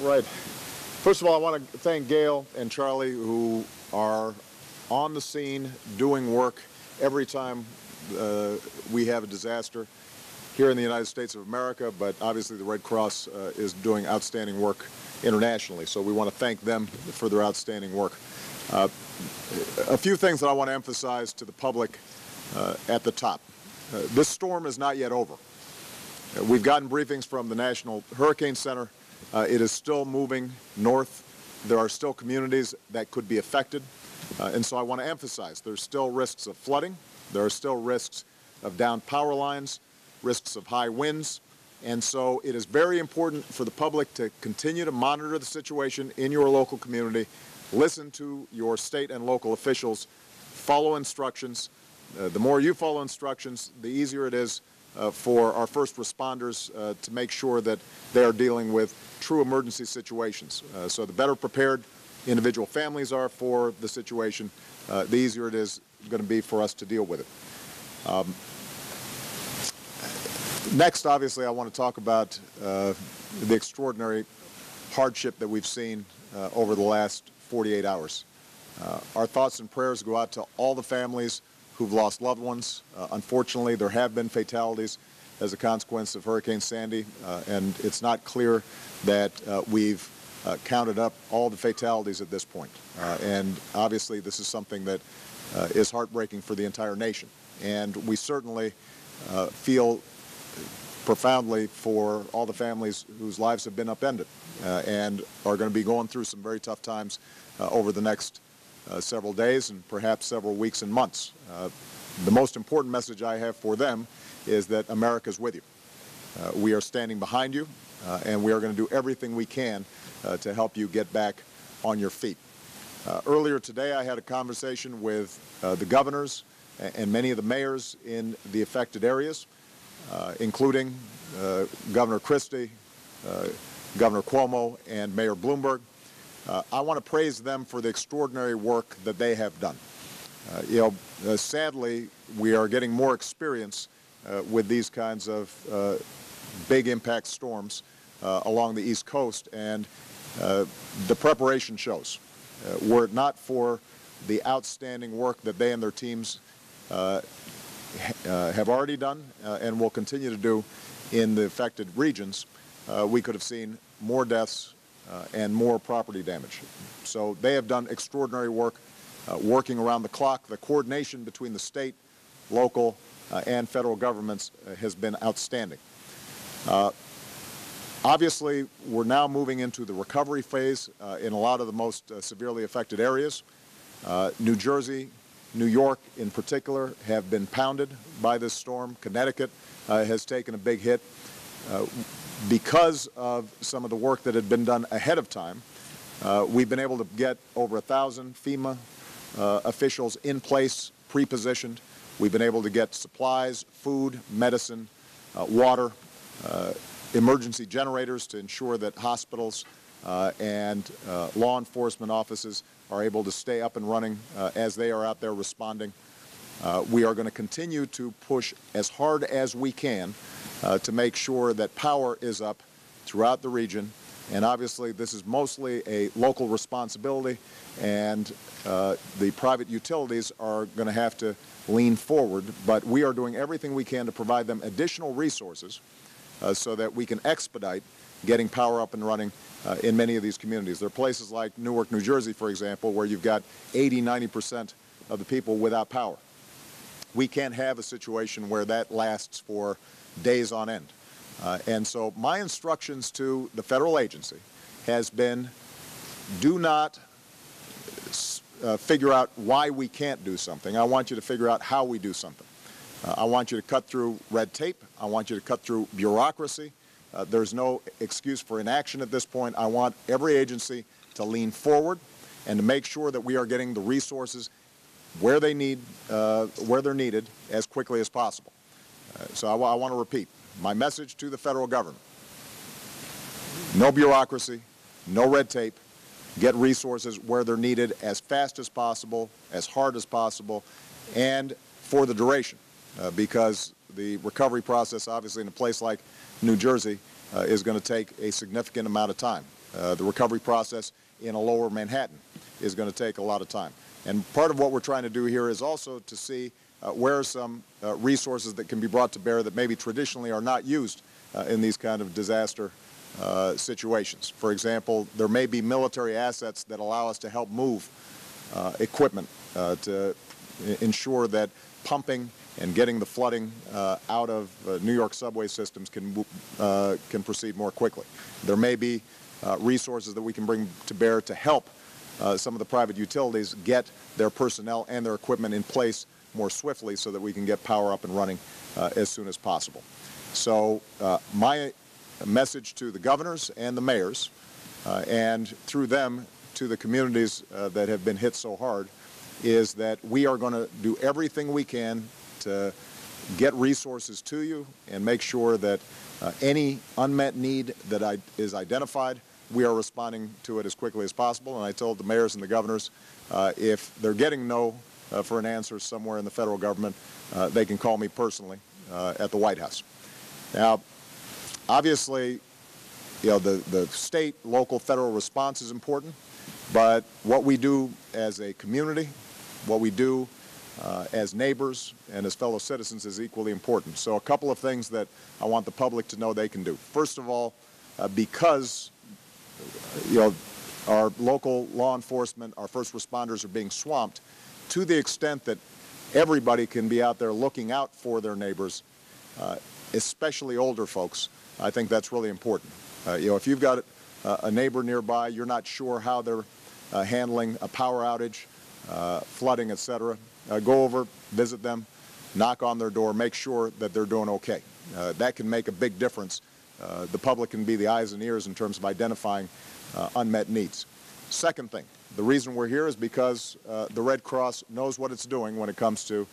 Right. First of all, I want to thank Gail and Charlie, who are on the scene doing work every time we have a disaster here in the United States of America, but obviously the Red Cross is doing outstanding work internationally, so we want to thank them for their outstanding work. A few things that I want to emphasize to the public at the top. This storm is not yet over. We've gotten briefings from the National Hurricane Center. It is still moving north. There are still communities that could be affected. And so I want to emphasize there's still risks of flooding. There are still risks of downed power lines, risks of high winds. And so it is very important for the public to continue to monitor the situation in your local community, listen to your state and local officials, follow instructions. The more you follow instructions, the easier it is for our first responders to make sure that they are dealing with true emergency situations. So the better prepared individual families are for the situation, the easier it is going to be for us to deal with it. Next, obviously, I want to talk about the extraordinary hardship that we've seen over the last 48 hours. Our thoughts and prayers go out to all the families who've lost loved ones. Unfortunately, there have been fatalities as a consequence of Hurricane Sandy, and it's not clear that we've counted up all the fatalities at this point. And obviously, this is something that is heartbreaking for the entire nation. And we certainly feel profoundly for all the families whose lives have been upended and are going to be going through some very tough times over the next several days and perhaps several weeks and months. The most important message I have for them is that America is with you. We are standing behind you, and we are going to do everything we can to help you get back on your feet. Earlier today, I had a conversation with the governors and many of the mayors in the affected areas, including Governor Christie, Governor Cuomo, and Mayor Bloomberg. I want to praise them for the extraordinary work that they have done. Sadly, we are getting more experience with these kinds of big impact storms along the East Coast, and the preparation shows. Were it not for the outstanding work that they and their teams have already done and will continue to do in the affected regions, we could have seen more deaths and more property damage. So they have done extraordinary work, working around the clock. The coordination between the state, local, and federal governments has been outstanding. Obviously, we're now moving into the recovery phase in a lot of the most severely affected areas. New Jersey, New York in particular have been pounded by this storm. Connecticut has taken a big hit. Because of some of the work that had been done ahead of time, we've been able to get over 1,000 FEMA officials in place, pre-positioned. We've been able to get supplies, food, medicine, water, emergency generators to ensure that hospitals and law enforcement offices are able to stay up and running as they are out there responding. We are going to continue to push as hard as we can to make sure that power is up throughout the region. And obviously, this is mostly a local responsibility, and the private utilities are going to have to lean forward. But we are doing everything we can to provide them additional resources so that we can expedite getting power up and running in many of these communities. There are places like Newark, New Jersey, for example, where you've got 80–90% of the people without power. We can't have a situation where that lasts for days on end. And so my instructions to the federal agency has been, do not figure out why we can't do something. I want you to figure out how we do something. I want you to cut through red tape. I want you to cut through bureaucracy. There's no excuse for inaction at this point. I want every agency to lean forward and to make sure that we are getting the resources where they're needed as quickly as possible. So I want to repeat my message to the federal government: no bureaucracy, no red tape. Get resources where they're needed as fast as possible, as hard as possible, and for the duration, because the recovery process, obviously, in a place like New Jersey, is going to take a significant amount of time. the recovery process in a lower Manhattan is going to take a lot of time. And part of what we're trying to do here is also to see where are some resources that can be brought to bear that maybe traditionally are not used in these kind of disaster situations. For example, there may be military assets that allow us to help move equipment to ensure that pumping and getting the flooding out of New York subway systems can proceed more quickly. There may be resources that we can bring to bear to help some of the private utilities get their personnel and their equipment in place more swiftly so that we can get power up and running as soon as possible. So my message to the governors and the mayors and through them to the communities that have been hit so hard is that we are going to do everything we can to get resources to you and make sure that any unmet need that is identified, we are responding to it as quickly as possible. And I told the mayors and the governors if they're getting no for an answer somewhere in the federal government, they can call me personally at the White House. Now, obviously, you know, the state, local, federal response is important, but what we do as a community, what we do as neighbors and as fellow citizens is equally important. So a couple of things that I want the public to know they can do. First of all, because you know, our local law enforcement, our first responders are being swamped, to the extent that everybody can be out there looking out for their neighbors, especially older folks, I think that's really important. You know, if you've got a neighbor nearby, you're not sure how they're handling a power outage, flooding, etc., go over, visit them, knock on their door, make sure that they're doing okay. That can make a big difference. The public can be the eyes and ears in terms of identifying unmet needs. Second thing, the reason we're here is because the Red Cross knows what it's doing when it comes to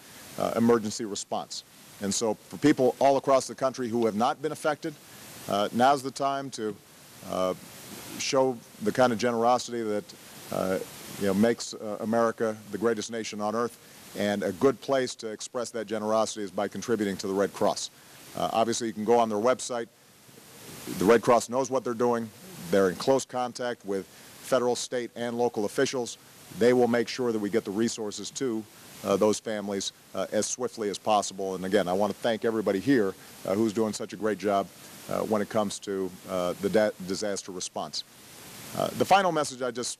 emergency response. And so for people all across the country who have not been affected, now's the time to show the kind of generosity that you know, makes America the greatest nation on earth, and a good place to express that generosity is by contributing to the Red Cross. Obviously, you can go on their website. The Red Cross knows what they're doing. They're in close contact with federal, state, and local officials. They will make sure that we get the resources to those families as swiftly as possible. And again, I want to thank everybody here who's doing such a great job when it comes to the disaster response. The final message I just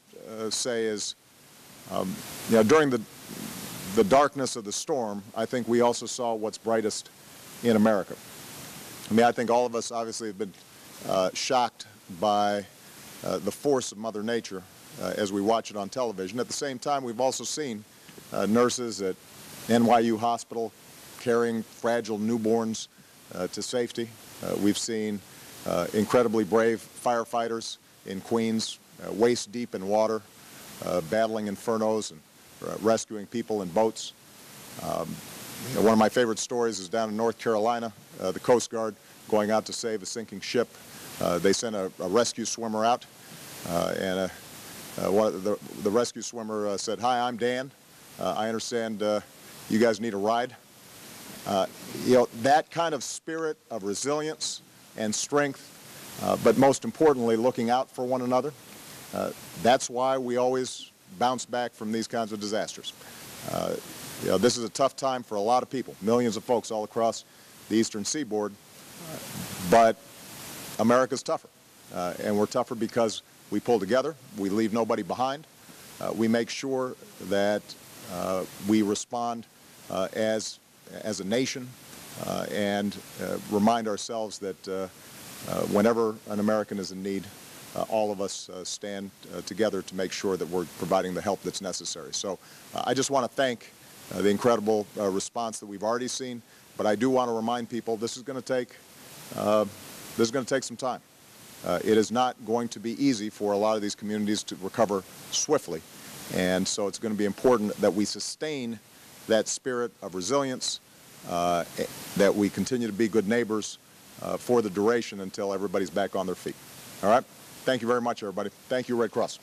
say is, you know, during the darkness of the storm, I think we also saw what's brightest in America. I mean, I think all of us obviously have been shocked by the force of Mother Nature as we watch it on television. At the same time, we've also seen nurses at NYU Hospital carrying fragile newborns to safety. We've seen incredibly brave firefighters in Queens, waist deep in water, battling infernos and rescuing people in boats. One of my favorite stories is down in North Carolina, the Coast Guard going out to save a sinking ship. They sent a rescue swimmer out, and the rescue swimmer said, "Hi, I'm Dan. I understand you guys need a ride." You know, that kind of spirit of resilience and strength, but most importantly, looking out for one another, that's why we always bounce back from these kinds of disasters. You know, this is a tough time for a lot of people, millions of folks all across the eastern seaboard, but America's tougher, and we're tougher because we pull together, we leave nobody behind, we make sure that we respond as a nation, and remind ourselves that whenever an American is in need, all of us stand together to make sure that we're providing the help that's necessary. So I just want to thank the incredible response that we've already seen, but I do want to remind people this is going to take some time. It is not going to be easy for a lot of these communities to recover swiftly, and so it's going to be important that we sustain that spirit of resilience, that we continue to be good neighbors for the duration until everybody's back on their feet. All right? Thank you very much, everybody. Thank you, Red Cross.